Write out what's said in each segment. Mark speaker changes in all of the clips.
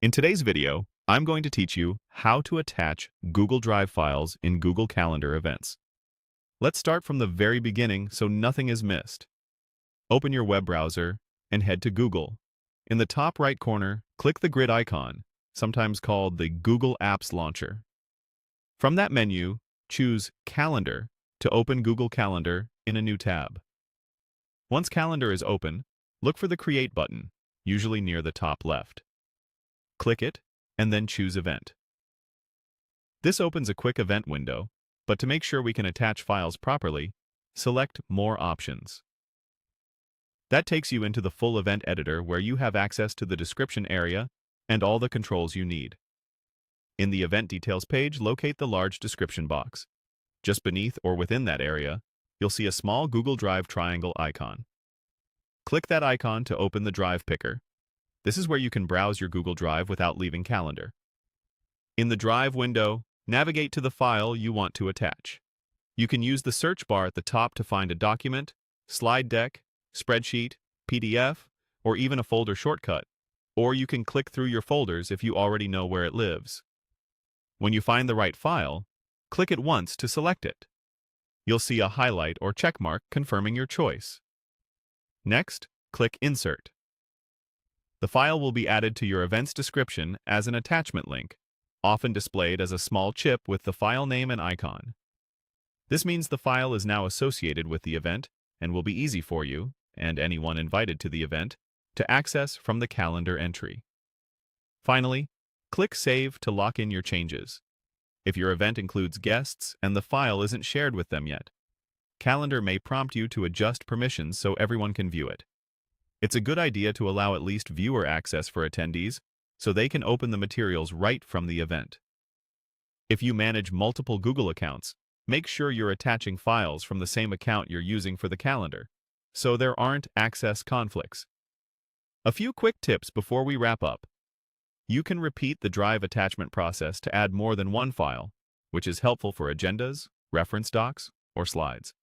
Speaker 1: In today's video, I'm going to teach you how to attach Google Drive files in Google Calendar events. Let's start from the very beginning so nothing is missed. Open your web browser and head to Google. In the top right corner, click the grid icon, sometimes called the Google Apps Launcher. From that menu, choose Calendar to open Google Calendar in a new tab. Once Calendar is open, look for the Create button, usually near the top left. Click it, and then choose Event. This opens a quick event window, but to make sure we can attach files properly, select More Options. That takes you into the full event editor where you have access to the description area and all the controls you need. In the Event Details page, locate the large description box. Just beneath or within that area, you'll see a small Google Drive triangle icon. Click that icon to open the Drive Picker. This is where you can browse your Google Drive without leaving Calendar. In the Drive window, navigate to the file you want to attach. You can use the search bar at the top to find a document, slide deck, spreadsheet, PDF, or even a folder shortcut, or you can click through your folders if you already know where it lives. When you find the right file, click it once to select it. You'll see a highlight or check mark confirming your choice. Next, click Insert. The file will be added to your event's description as an attachment link, often displayed as a small chip with the file name and icon. This means the file is now associated with the event and will be easy for you, and anyone invited to the event, to access from the calendar entry. Finally, click Save to lock in your changes. If your event includes guests and the file isn't shared with them yet, Calendar may prompt you to adjust permissions so everyone can view it. It's a good idea to allow at least viewer access for attendees so they can open the materials right from the event. If you manage multiple Google accounts, make sure you're attaching files from the same account you're using for the calendar, so there aren't access conflicts. A few quick tips before we wrap up. You can repeat the Drive attachment process to add more than one file, which is helpful for agendas, reference docs, or slides.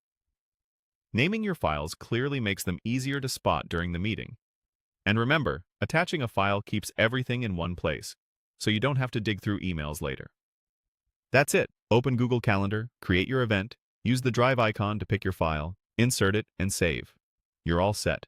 Speaker 1: Naming your files clearly makes them easier to spot during the meeting. And remember, attaching a file keeps everything in one place, so you don't have to dig through emails later. That's it. Open Google Calendar, create your event, use the Drive icon to pick your file, insert it, and save. You're all set.